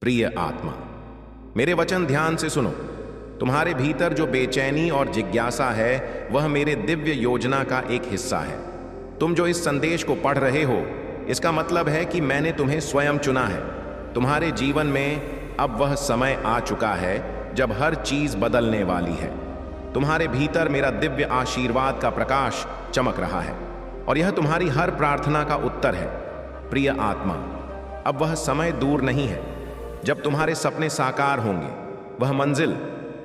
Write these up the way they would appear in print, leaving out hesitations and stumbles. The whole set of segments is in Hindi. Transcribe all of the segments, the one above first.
प्रिय आत्मा, मेरे वचन ध्यान से सुनो। तुम्हारे भीतर जो बेचैनी और जिज्ञासा है वह मेरे दिव्य योजना का एक हिस्सा है। तुम जो इस संदेश को पढ़ रहे हो, इसका मतलब है कि मैंने तुम्हें स्वयं चुना है। तुम्हारे जीवन में अब वह समय आ चुका है जब हर चीज बदलने वाली है। तुम्हारे भीतर मेरा दिव्य आशीर्वाद का प्रकाश चमक रहा है और यह तुम्हारी हर प्रार्थना का उत्तर है। प्रिय आत्मा, अब वह समय दूर नहीं है जब तुम्हारे सपने साकार होंगे। वह मंजिल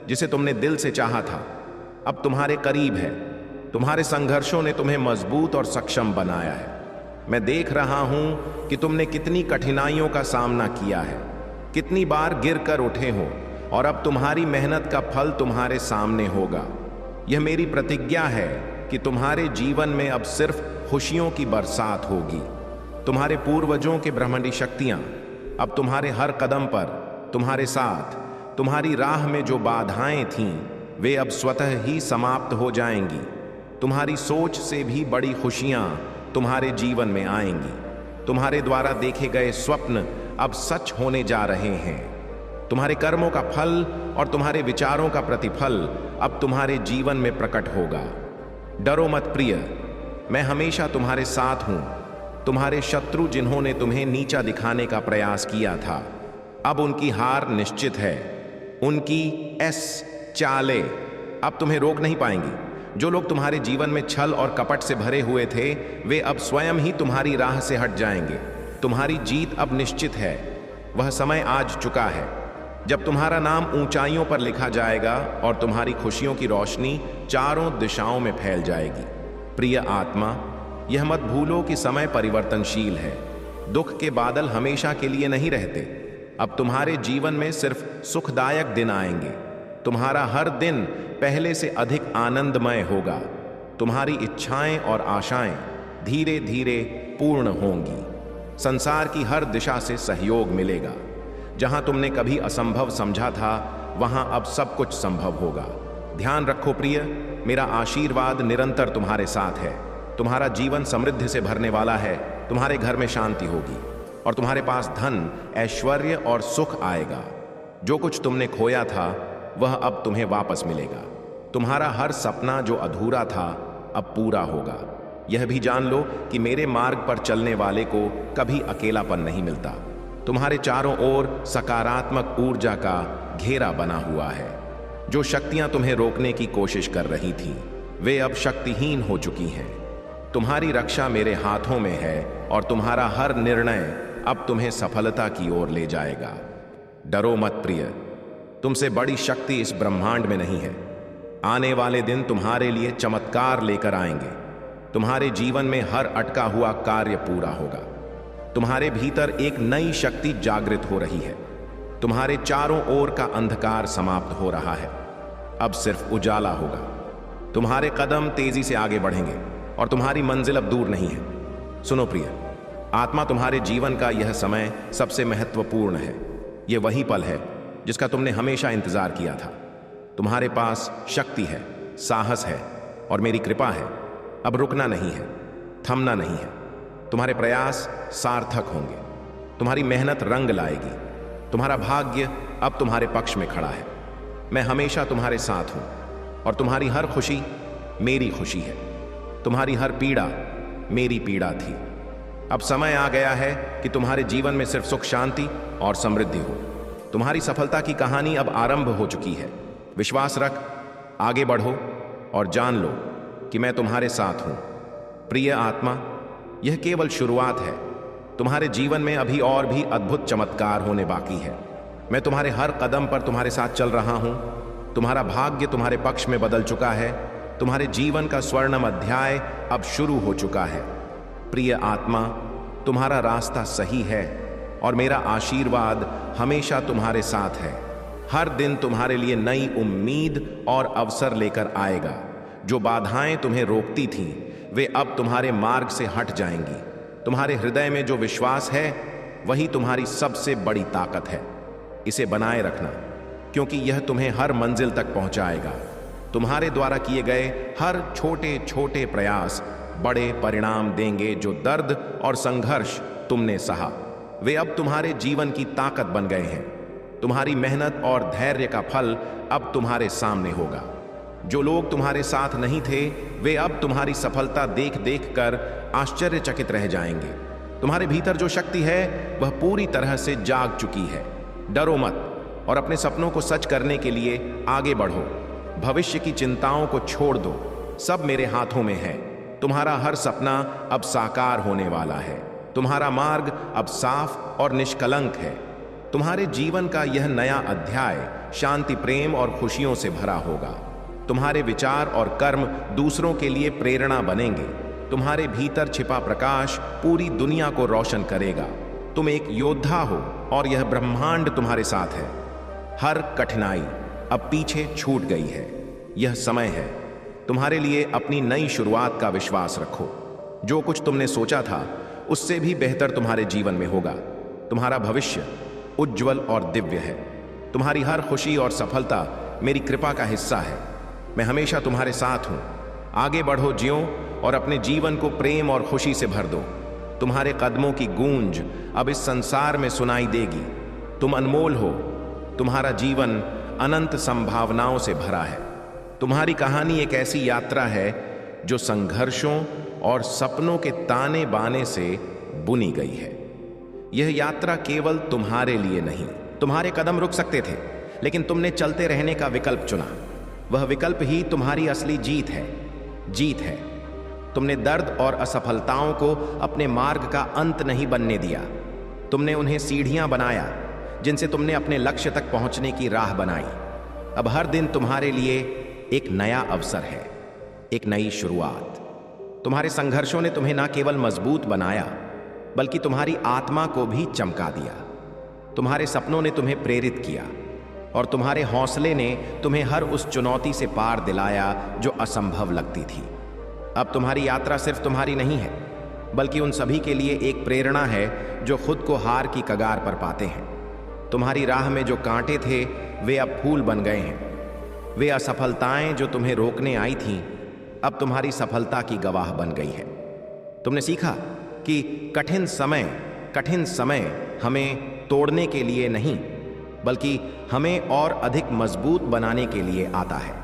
जिसे तुमने दिल से चाहा था अब तुम्हारे करीब है। तुम्हारे संघर्षों ने तुम्हें मजबूत और सक्षम बनाया है। मैं देख रहा हूं कि तुमने कितनी कठिनाइयों का सामना किया है, कितनी बार गिर कर उठे हो, और अब तुम्हारी मेहनत का फल तुम्हारे सामने होगा। यह मेरी प्रतिज्ञा है कि तुम्हारे जीवन में अब सिर्फ खुशियों की बरसात होगी। तुम्हारे पूर्वजों के ब्रह्मांडी शक्तियां अब तुम्हारे हर कदम पर तुम्हारे साथ। तुम्हारी राह में जो बाधाएं थीं वे अब स्वतः ही समाप्त हो जाएंगी। तुम्हारी सोच से भी बड़ी खुशियां तुम्हारे जीवन में आएंगी। तुम्हारे द्वारा देखे गए स्वप्न अब सच होने जा रहे हैं। तुम्हारे कर्मों का फल और तुम्हारे विचारों का प्रतिफल अब तुम्हारे जीवन में प्रकट होगा। डरो मत प्रिय, मैं हमेशा तुम्हारे साथ हूं। तुम्हारे शत्रु जिन्होंने तुम्हें नीचा दिखाने का प्रयास किया था, अब उनकी हार निश्चित है। उनकी चालें अब तुम्हें रोक नहीं पाएंगी। जो लोग तुम्हारे जीवन में छल और कपट से भरे हुए थे वे अब स्वयं ही तुम्हारी राह से हट जाएंगे। तुम्हारी जीत अब निश्चित है। वह समय आज चुका है जब तुम्हारा नाम ऊंचाइयों पर लिखा जाएगा और तुम्हारी खुशियों की रोशनी चारों दिशाओं में फैल जाएगी। प्रिय आत्मा, यह मत भूलो कि समय परिवर्तनशील है। दुख के बादल हमेशा के लिए नहीं रहते। अब तुम्हारे जीवन में सिर्फ सुखदायक दिन आएंगे। तुम्हारा हर दिन पहले से अधिक आनंदमय होगा। तुम्हारी इच्छाएं और आशाएं धीरे धीरे पूर्ण होंगी। संसार की हर दिशा से सहयोग मिलेगा। जहां तुमने कभी असंभव समझा था वहां अब सब कुछ संभव होगा। ध्यान रखो प्रिय, मेरा आशीर्वाद निरंतर तुम्हारे साथ है। तुम्हारा जीवन समृद्धि से भरने वाला है। तुम्हारे घर में शांति होगी और तुम्हारे पास धन, ऐश्वर्य और सुख आएगा। जो कुछ तुमने खोया था वह अब तुम्हें वापस मिलेगा। तुम्हारा हर सपना जो अधूरा था अब पूरा होगा। यह भी जान लो कि मेरे मार्ग पर चलने वाले को कभी अकेलापन नहीं मिलता। तुम्हारे चारों ओर सकारात्मक ऊर्जा का घेरा बना हुआ है। जो शक्तियां तुम्हें रोकने की कोशिश कर रही थीं वे अब शक्तिहीन हो चुकी हैं। तुम्हारी रक्षा मेरे हाथों में है और तुम्हारा हर निर्णय अब तुम्हें सफलता की ओर ले जाएगा। डरो मत प्रिय, तुमसे बड़ी शक्ति इस ब्रह्मांड में नहीं है। आने वाले दिन तुम्हारे लिए चमत्कार लेकर आएंगे। तुम्हारे जीवन में हर अटका हुआ कार्य पूरा होगा। तुम्हारे भीतर एक नई शक्ति जागृत हो रही है। तुम्हारे चारों ओर का अंधकार समाप्त हो रहा है। अब सिर्फ उजाला होगा। तुम्हारे कदम तेजी से आगे बढ़ेंगे और तुम्हारी मंजिल अब दूर नहीं है। सुनो प्रिय आत्मा, तुम्हारे जीवन का यह समय सबसे महत्वपूर्ण है। यह वही पल है जिसका तुमने हमेशा इंतजार किया था। तुम्हारे पास शक्ति है, साहस है और मेरी कृपा है। अब रुकना नहीं है, थमना नहीं है। तुम्हारे प्रयास सार्थक होंगे। तुम्हारी मेहनत रंग लाएगी। तुम्हारा भाग्य अब तुम्हारे पक्ष में खड़ा है। मैं हमेशा तुम्हारे साथ हूं और तुम्हारी हर खुशी मेरी खुशी है। तुम्हारी हर पीड़ा मेरी पीड़ा थी। अब समय आ गया है कि तुम्हारे जीवन में सिर्फ सुख, शांति और समृद्धि हो। तुम्हारी सफलता की कहानी अब आरंभ हो चुकी है। विश्वास रख, आगे बढ़ो और जान लो कि मैं तुम्हारे साथ हूं। प्रिय आत्मा, यह केवल शुरुआत है। तुम्हारे जीवन में अभी और भी अद्भुत चमत्कार होने बाकी है। मैं तुम्हारे हर कदम पर तुम्हारे साथ चल रहा हूं। तुम्हारा भाग्य तुम्हारे पक्ष में बदल चुका है। तुम्हारे जीवन का स्वर्णिम अध्याय अब शुरू हो चुका है। प्रिय आत्मा, तुम्हारा रास्ता सही है और मेरा आशीर्वाद हमेशा तुम्हारे साथ है। हर दिन तुम्हारे लिए नई उम्मीद और अवसर लेकर आएगा। जो बाधाएं तुम्हें रोकती थीं वे अब तुम्हारे मार्ग से हट जाएंगी। तुम्हारे हृदय में जो विश्वास है वही तुम्हारी सबसे बड़ी ताकत है। इसे बनाए रखना, क्योंकि यह तुम्हें हर मंजिल तक पहुंचाएगा। तुम्हारे द्वारा किए गए हर छोटे छोटे प्रयास बड़े परिणाम देंगे। जो दर्द और संघर्ष तुमने सहा वे अब तुम्हारे जीवन की ताकत बन गए हैं। तुम्हारी मेहनत और धैर्य का फल अब तुम्हारे सामने होगा। जो लोग तुम्हारे साथ नहीं थे, वे अब तुम्हारी सफलता देख देख कर आश्चर्यचकित रह जाएंगे। तुम्हारे भीतर जो शक्ति है वह पूरी तरह से जाग चुकी है। डरो मत और अपने सपनों को सच करने के लिए आगे बढ़ो। भविष्य की चिंताओं को छोड़ दो, सब मेरे हाथों में है। तुम्हारा हर सपना अब साकार होने वाला है। तुम्हारा मार्ग अब साफ और निष्कलंक है। तुम्हारे जीवन का यह नया अध्याय शांति, प्रेम और खुशियों से भरा होगा। तुम्हारे विचार और कर्म दूसरों के लिए प्रेरणा बनेंगे। तुम्हारे भीतर छिपा प्रकाश पूरी दुनिया को रोशन करेगा। तुम एक योद्धा हो और यह ब्रह्मांड तुम्हारे साथ है। हर कठिनाई अब पीछे छूट गई है। यह समय है तुम्हारे लिए अपनी नई शुरुआत का विश्वास रखो। जो कुछ तुमने सोचा था उससे भी बेहतर तुम्हारे जीवन में होगा। तुम्हारा भविष्य उज्जवल और दिव्य है। तुम्हारी हर खुशी और सफलता मेरी कृपा का हिस्सा है। मैं हमेशा तुम्हारे साथ हूं। आगे बढ़ो, जियो और अपने जीवन को प्रेम और खुशी से भर दो। तुम्हारे कदमों की गूंज अब इस संसार में सुनाई देगी। तुम अनमोल हो। तुम्हारा जीवन अनंत संभावनाओं से भरा है। तुम्हारी कहानी एक ऐसी यात्रा है जो संघर्षों और सपनों के ताने बाने से बुनी गई है। यह यात्रा केवल तुम्हारे लिए नहीं। तुम्हारे कदम रुक सकते थे, लेकिन तुमने चलते रहने का विकल्प चुना। वह विकल्प ही तुम्हारी असली जीत है। जीत है। तुमने दर्द और असफलताओं को अपने मार्ग का अंत नहीं बनने दिया। तुमने उन्हें सीढ़ियां बनाया जिनसे तुमने अपने लक्ष्य तक पहुंचने की राह बनाई। अब हर दिन तुम्हारे लिए एक नया अवसर है, एक नई शुरुआत। तुम्हारे संघर्षों ने तुम्हें न केवल मजबूत बनाया, बल्कि तुम्हारी आत्मा को भी चमका दिया। तुम्हारे सपनों ने तुम्हें प्रेरित किया और तुम्हारे हौसले ने तुम्हें हर उस चुनौती से पार दिलाया जो असंभव लगती थी। अब तुम्हारी यात्रा सिर्फ तुम्हारी नहीं है, बल्कि उन सभी के लिए एक प्रेरणा है जो खुद को हार की कगार पर पाते हैं। तुम्हारी राह में जो कांटे थे वे अब फूल बन गए हैं। वे असफलताएं जो तुम्हें रोकने आई थीं, अब तुम्हारी सफलता की गवाह बन गई है। तुमने सीखा कि कठिन समय हमें तोड़ने के लिए नहीं, बल्कि हमें और अधिक मजबूत बनाने के लिए आता है।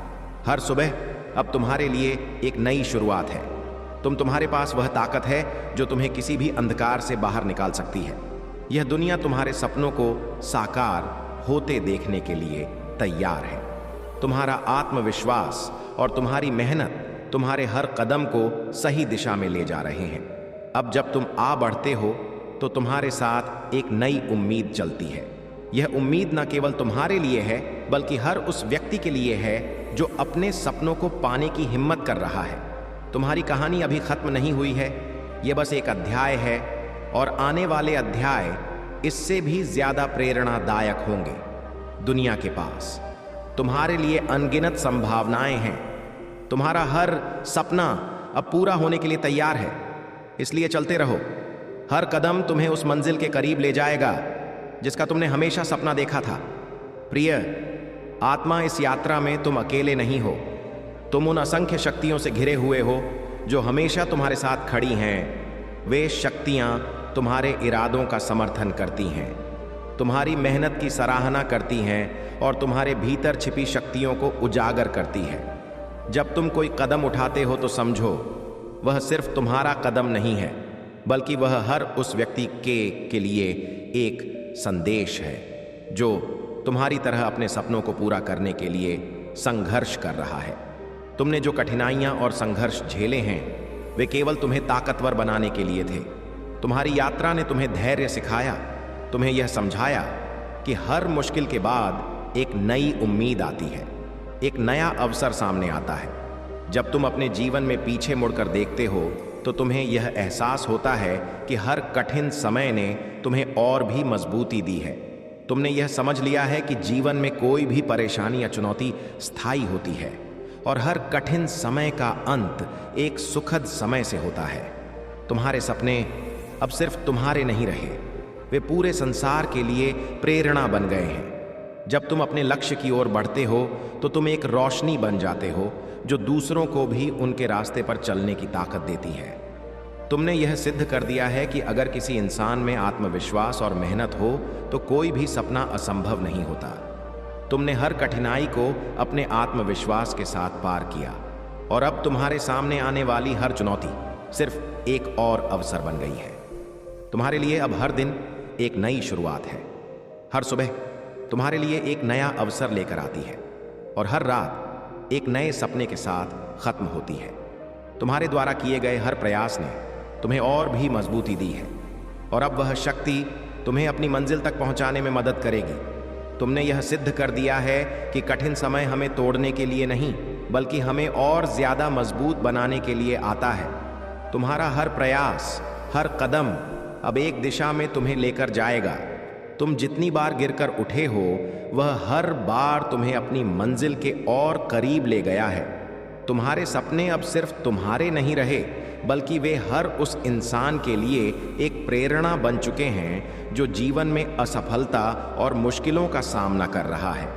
हर सुबह अब तुम्हारे लिए एक नई शुरुआत है। तुम्हारे पास वह ताकत है जो तुम्हें किसी भी अंधकार से बाहर निकाल सकती है। यह दुनिया तुम्हारे सपनों को साकार होते देखने के लिए तैयार है। तुम्हारा आत्मविश्वास और तुम्हारी मेहनत तुम्हारे हर कदम को सही दिशा में ले जा रहे हैं। अब जब तुम आ बढ़ते हो तो तुम्हारे साथ एक नई उम्मीद चलती है। यह उम्मीद न केवल तुम्हारे लिए है, बल्कि हर उस व्यक्ति के लिए है जो अपने सपनों को पाने की हिम्मत कर रहा है। तुम्हारी कहानी अभी खत्म नहीं हुई है। यह बस एक अध्याय है और आने वाले अध्याय इससे भी ज्यादा प्रेरणादायक होंगे। दुनिया के पास तुम्हारे लिए अनगिनत संभावनाएं हैं। तुम्हारा हर सपना अब पूरा होने के लिए तैयार है, इसलिए चलते रहो। हर कदम तुम्हें उस मंजिल के करीब ले जाएगा जिसका तुमने हमेशा सपना देखा था। प्रिय आत्मा, इस यात्रा में तुम अकेले नहीं हो। तुम उन असंख्य शक्तियों से घिरे हुए हो जो हमेशा तुम्हारे साथ खड़ी हैं। वे शक्तियां तुम्हारे इरादों का समर्थन करती हैं, तुम्हारी मेहनत की सराहना करती हैं और तुम्हारे भीतर छिपी शक्तियों को उजागर करती है। जब तुम कोई कदम उठाते हो तो समझो वह सिर्फ तुम्हारा कदम नहीं है, बल्कि वह हर उस व्यक्ति के लिए एक संदेश है जो तुम्हारी तरह अपने सपनों को पूरा करने के लिए संघर्ष कर रहा है। तुमने जो कठिनाइयां और संघर्ष झेले हैं वे केवल तुम्हें ताकतवर बनाने के लिए थे। तुम्हारी यात्रा ने तुम्हें धैर्य सिखाया, तुम्हें यह समझाया कि हर मुश्किल के बाद एक नई उम्मीद आती है, एक नया अवसर सामने आता है। जब तुम अपने जीवन में पीछे मुड़कर देखते हो तो तुम्हें यह एहसास होता है कि हर कठिन समय ने तुम्हें और भी मजबूती दी है। तुमने यह समझ लिया है कि जीवन में कोई भी परेशानी या चुनौती स्थायी होती है और हर कठिन समय का अंत एक सुखद समय से होता है। तुम्हारे सपने अब सिर्फ तुम्हारे नहीं रहे, वे पूरे संसार के लिए प्रेरणा बन गए हैं। जब तुम अपने लक्ष्य की ओर बढ़ते हो तो तुम एक रोशनी बन जाते हो जो दूसरों को भी उनके रास्ते पर चलने की ताकत देती है। तुमने यह सिद्ध कर दिया है कि अगर किसी इंसान में आत्मविश्वास और मेहनत हो तो कोई भी सपना असंभव नहीं होता। तुमने हर कठिनाई को अपने आत्मविश्वास के साथ पार किया और अब तुम्हारे सामने आने वाली हर चुनौती सिर्फ एक और अवसर बन गई है। तुम्हारे लिए अब हर दिन एक नई शुरुआत है। हर सुबह तुम्हारे लिए एक नया अवसर लेकर आती है और हर रात एक नए सपने के साथ खत्म होती है। तुम्हारे द्वारा किए गए हर प्रयास ने तुम्हें और भी मजबूती दी है और अब वह शक्ति तुम्हें अपनी मंजिल तक पहुंचाने में मदद करेगी। तुमने यह सिद्ध कर दिया है कि कठिन समय हमें तोड़ने के लिए नहीं बल्कि हमें और ज्यादा मजबूत बनाने के लिए आता है। तुम्हारा हर प्रयास, हर कदम अब एक दिशा में तुम्हें लेकर जाएगा। तुम जितनी बार गिरकर उठे हो वह हर बार तुम्हें अपनी मंजिल के और करीब ले गया है। तुम्हारे सपने अब सिर्फ तुम्हारे नहीं रहे बल्कि वे हर उस इंसान के लिए एक प्रेरणा बन चुके हैं जो जीवन में असफलता और मुश्किलों का सामना कर रहा है।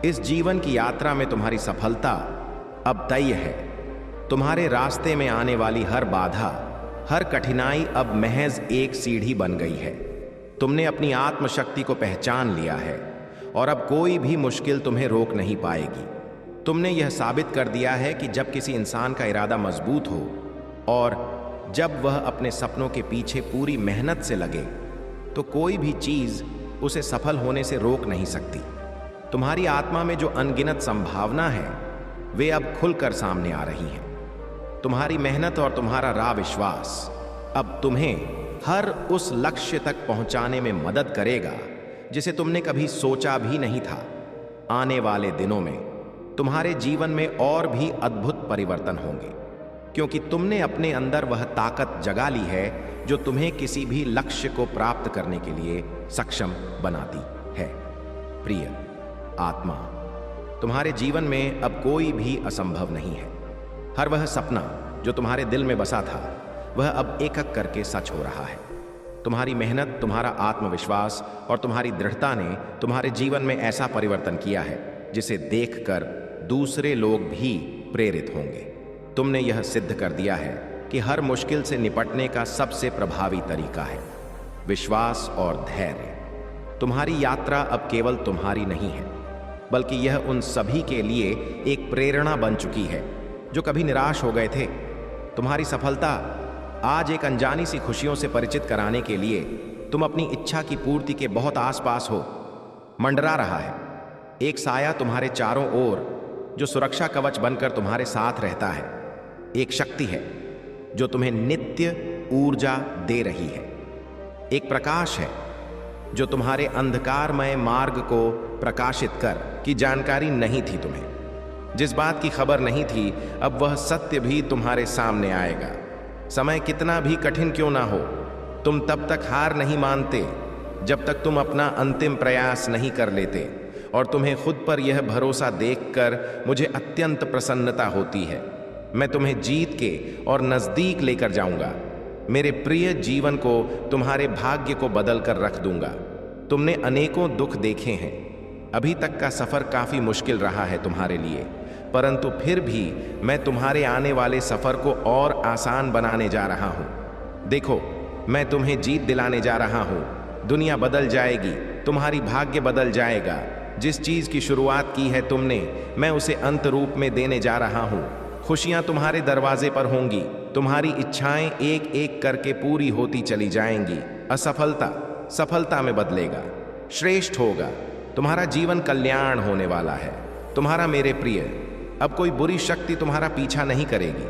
इस जीवन की यात्रा में तुम्हारी सफलता अब तय है। तुम्हारे रास्ते में आने वाली हर बाधा, हर कठिनाई अब महज एक सीढ़ी बन गई है। तुमने अपनी आत्मशक्ति को पहचान लिया है और अब कोई भी मुश्किल तुम्हें रोक नहीं पाएगी। तुमने यह साबित कर दिया है कि जब किसी इंसान का इरादा मजबूत हो और जब वह अपने सपनों के पीछे पूरी मेहनत से लगे तो कोई भी चीज उसे सफल होने से रोक नहीं सकती। तुम्हारी आत्मा में जो अनगिनत संभावना है वे अब खुलकर सामने आ रही हैं। तुम्हारी मेहनत और तुम्हारा राह विश्वास अब तुम्हें हर उस लक्ष्य तक पहुंचाने में मदद करेगा जिसे तुमने कभी सोचा भी नहीं था। आने वाले दिनों में तुम्हारे जीवन में और भी अद्भुत परिवर्तन होंगे क्योंकि तुमने अपने अंदर वह ताकत जगा ली है जो तुम्हें किसी भी लक्ष्य को प्राप्त करने के लिए सक्षम बनाती है। प्रिय आत्मा, तुम्हारे जीवन में अब कोई भी असंभव नहीं है। हर वह सपना जो तुम्हारे दिल में बसा था वह अब एक एक करके सच हो रहा है। तुम्हारी मेहनत, तुम्हारा आत्मविश्वास और तुम्हारी दृढ़ता ने तुम्हारे जीवन में ऐसा परिवर्तन किया है जिसे देखकर दूसरे लोग भी प्रेरित होंगे। तुमने यह सिद्ध कर दिया है कि हर मुश्किल से निपटने का सबसे प्रभावी तरीका है विश्वास और धैर्य। तुम्हारी यात्रा अब केवल तुम्हारी नहीं है बल्कि यह उन सभी के लिए एक प्रेरणा बन चुकी है जो कभी निराश हो गए थे। तुम्हारी सफलता आज एक अनजानी सी खुशियों से परिचित कराने के लिए तुम अपनी इच्छा की पूर्ति के बहुत आसपास हो। मंडरा रहा है एक साया तुम्हारे चारों ओर जो सुरक्षा कवच बनकर तुम्हारे साथ रहता है। एक शक्ति है जो तुम्हें नित्य ऊर्जा दे रही है। एक प्रकाश है जो तुम्हारे अंधकारमय मार्ग को प्रकाशित कर की जानकारी नहीं थी तुम्हें। जिस बात की खबर नहीं थी अब वह सत्य भी तुम्हारे सामने आएगा। समय कितना भी कठिन क्यों ना हो, तुम तब तक हार नहीं मानते जब तक तुम अपना अंतिम प्रयास नहीं कर लेते। और तुम्हें खुद पर यह भरोसा देखकर मुझे अत्यंत प्रसन्नता होती है। मैं तुम्हें जीत के और नजदीक लेकर जाऊंगा। मेरे प्रिय, जीवन को तुम्हारे भाग्य को बदल कर रख दूंगा। तुमने अनेकों दुख देखे हैं। अभी तक का सफर काफी मुश्किल रहा है तुम्हारे लिए, परंतु फिर भी मैं तुम्हारे आने वाले सफर को और आसान बनाने जा रहा हूं। देखो, मैं तुम्हें जीत दिलाने जा रहा हूं। दुनिया बदल जाएगी, तुम्हारी भाग्य बदल जाएगा। जिस चीज की शुरुआत की है तुमने, मैं उसे अंत रूप में देने जा रहा हूं। खुशियां तुम्हारे दरवाजे पर होंगी। तुम्हारी इच्छाएं एक एक करके पूरी होती चली जाएंगी। असफलता सफलता में बदलेगा, श्रेष्ठ होगा। तुम्हारा जीवन कल्याण होने वाला है। तुम्हारा मेरे प्रिय, अब कोई बुरी शक्ति तुम्हारा पीछा नहीं करेगी।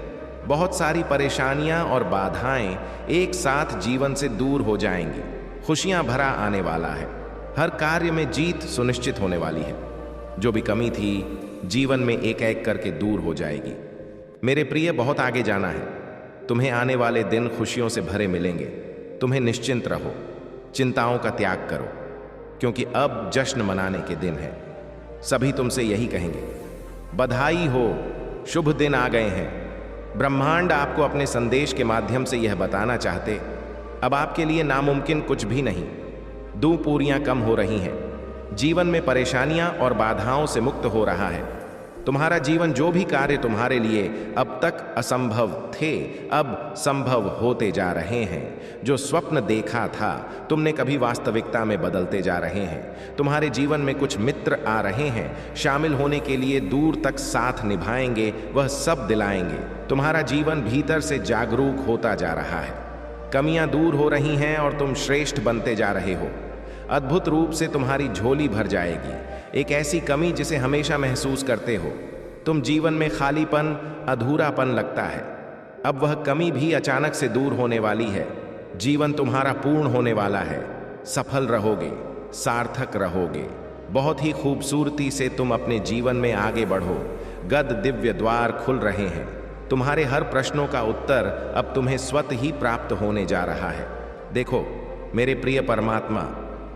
बहुत सारी परेशानियां और बाधाएं एक साथ जीवन से दूर हो जाएंगी। खुशियां भरा आने वाला है। हर कार्य में जीत सुनिश्चित होने वाली है। जो भी कमी थी जीवन में एक एक करके दूर हो जाएगी। मेरे प्रिय, बहुत आगे जाना है। तुम्हें आने वाले दिन खुशियों से भरे मिलेंगे। तुम्हें निश्चिंत रहो, चिंताओं का त्याग करो, क्योंकि अब जश्न मनाने के दिन है। सभी तुमसे यही कहेंगे, बधाई हो, शुभ दिन आ गए हैं। ब्रह्मांड आपको अपने संदेश के माध्यम से यह बताना चाहते, अब आपके लिए नामुमकिन कुछ भी नहीं। दो पूरियां कम हो रही हैं। जीवन में परेशानियां और बाधाओं से मुक्त हो रहा है। तुम्हारा जीवन, जो भी कार्य तुम्हारे लिए अब तक असंभव थे, अब संभव होते जा रहे हैं। जो स्वप्न देखा था तुमने कभी वास्तविकता में बदलते जा रहे हैं। तुम्हारे जीवन में कुछ मित्र आ रहे हैं, शामिल होने के लिए, दूर तक साथ निभाएंगे, वह सब दिलाएंगे। तुम्हारा जीवन भीतर से जागरूक होता जा रहा है। कमियां दूर हो रही हैं और तुम श्रेष्ठ बनते जा रहे हो। अद्भुत रूप से तुम्हारी झोली भर जाएगी, एक ऐसी कमी जिसे हमेशा महसूस करते हो। तुम जीवन में खालीपन, अधूरापन लगता है, अब वह कमी भी अचानक से दूर होने वाली है। जीवन तुम्हारा पूर्ण होने वाला है, सफल रहोगे, सार्थक रहोगे। बहुत ही खूबसूरती से तुम अपने जीवन में आगे बढ़ो। गद दिव्य द्वार खुल रहे हैं। तुम्हारे हर प्रश्नों का उत्तर अब तुम्हें स्वतः ही प्राप्त होने जा रहा है। देखो मेरे प्रिय परमात्मा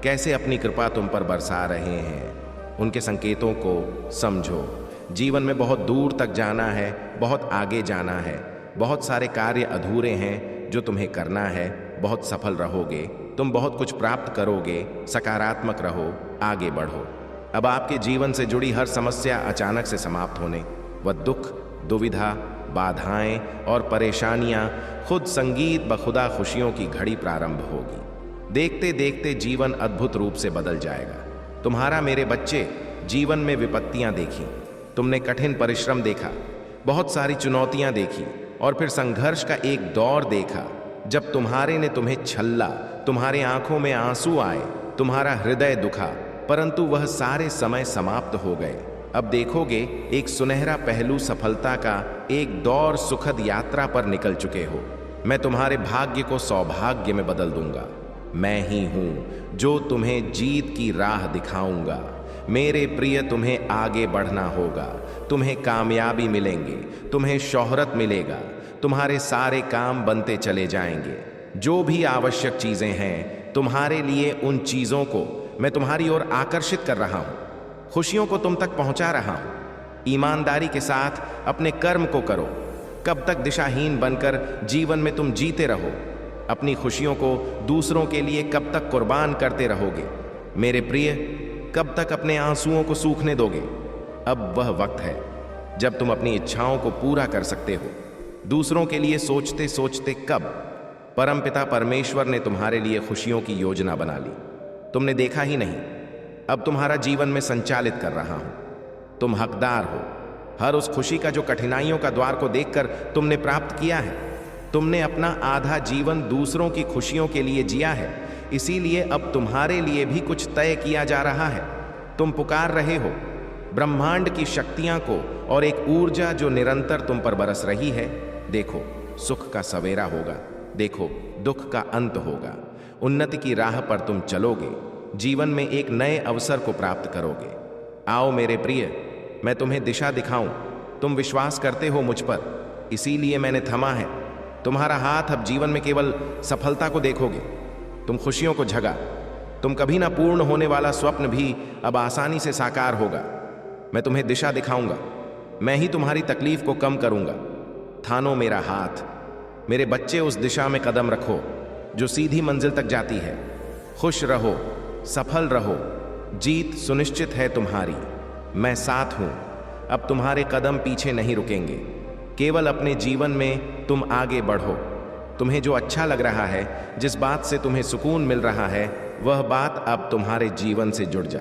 कैसे अपनी कृपा तुम पर बरसा रहे हैं। उनके संकेतों को समझो। जीवन में बहुत दूर तक जाना है, बहुत आगे जाना है। बहुत सारे कार्य अधूरे हैं जो तुम्हें करना है। बहुत सफल रहोगे, तुम बहुत कुछ प्राप्त करोगे। सकारात्मक रहो, आगे बढ़ो। अब आपके जीवन से जुड़ी हर समस्या अचानक से समाप्त होने, वह दुख, दुविधा, बाधाएं और परेशानियां खुद संगीत बखुदा खुशियों की घड़ी प्रारंभ होगी। देखते देखते जीवन अद्भुत रूप से बदल जाएगा। तुम्हारा मेरे बच्चे जीवन में विपत्तियां देखी, तुमने कठिन परिश्रम देखा, बहुत सारी चुनौतियां देखी और फिर संघर्ष का एक दौर देखा जब तुम्हारे ने तुम्हें छल्ला, तुम्हारे आंखों में आंसू आए, तुम्हारा हृदय दुखा, परंतु वह सारे समय समाप्त हो गए। अब देखोगे एक सुनहरा पहलू सफलता का, एक दौर सुखद यात्रा पर निकल चुके हो। मैं तुम्हारे भाग्य को सौभाग्य में बदल दूंगा। मैं ही हूं जो तुम्हें जीत की राह दिखाऊंगा। मेरे प्रिय, तुम्हें आगे बढ़ना होगा। तुम्हें कामयाबी मिलेंगे, तुम्हें शोहरत मिलेगा, तुम्हारे सारे काम बनते चले जाएंगे। जो भी आवश्यक चीजें हैं तुम्हारे लिए, उन चीजों को मैं तुम्हारी ओर आकर्षित कर रहा हूं। खुशियों को तुम तक पहुंचा रहा हूं। ईमानदारी के साथ अपने कर्म को करो। कब तक दिशाहीन बनकर जीवन में तुम जीते रहो? अपनी खुशियों को दूसरों के लिए कब तक कुर्बान करते रहोगे? मेरे प्रिय, कब तक अपने आंसुओं को सूखने दोगे? अब वह वक्त है जब तुम अपनी इच्छाओं को पूरा कर सकते हो। दूसरों के लिए सोचते सोचते कब परमपिता परमेश्वर ने तुम्हारे लिए खुशियों की योजना बना ली। तुमने देखा ही नहीं, अब तुम्हारा जीवन में संचालित कर रहा हूं। तुम हकदार हो हर उस खुशी का जो कठिनाइयों का द्वार को देखकर तुमने प्राप्त किया है। तुमने अपना आधा जीवन दूसरों की खुशियों के लिए जिया है, इसीलिए अब तुम्हारे लिए भी कुछ तय किया जा रहा है। तुम पुकार रहे हो ब्रह्मांड की शक्तियां को और एक ऊर्जा जो निरंतर तुम पर बरस रही है। देखो सुख का सवेरा होगा, देखो दुख का अंत होगा। उन्नति की राह पर तुम चलोगे, जीवन में एक नए अवसर को प्राप्त करोगे। आओ मेरे प्रिय, मैं तुम्हें दिशा दिखाऊं। तुम विश्वास करते हो मुझ पर, इसीलिए मैंने थमा है। तुम्हारा हाथ अब जीवन में केवल सफलता को देखोगे। तुम खुशियों को झगा, तुम कभी ना पूर्ण होने वाला स्वप्न भी अब आसानी से साकार होगा। मैं तुम्हें दिशा दिखाऊंगा, मैं ही तुम्हारी तकलीफ को कम करूंगा। थानो मेरा हाथ। मेरे बच्चे, उस दिशा में कदम रखो जो सीधी मंजिल तक जाती है। खुश रहो, सफल रहो, जीत सुनिश्चित है तुम्हारी। मैं साथ हूं। अब तुम्हारे कदम पीछे नहीं रुकेंगे। केवल अपने जीवन में तुम आगे बढ़ो। तुम्हें जो अच्छा लग रहा है, जिस बात से तुम्हें सुकून मिल रहा है, वह बात अब तुम्हारे जीवन से जुड़ जा।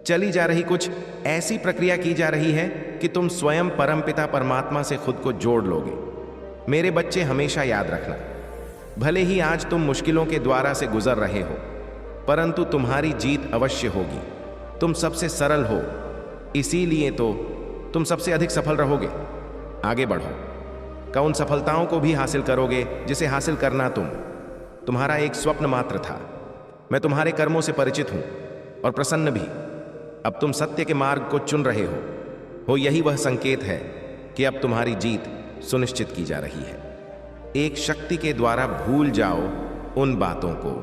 चली जा रही कुछ ऐसी प्रक्रिया की जा रही है कि तुम स्वयं परमपिता परमात्मा से खुद को जोड़ लोगे। मेरे बच्चे, हमेशा याद रखना, भले ही आज तुम मुश्किलों के द्वारा से गुजर रहे हो, परंतु तुम्हारी जीत अवश्य होगी। तुम सबसे सरल हो, इसीलिए तो तुम सबसे अधिक सफल रहोगे। आगे बढ़ो, उन सफलताओं को भी हासिल करोगे जिसे हासिल करना तुम्हारा एक स्वप्न मात्र था। मैं तुम्हारे कर्मों से परिचित हूं और प्रसन्न भी। अब तुम सत्य के मार्ग को चुन रहे हो। यही वह संकेत है कि अब तुम्हारी जीत सुनिश्चित की जा रही है। एक शक्ति के द्वारा भूल जाओ उन बातों को।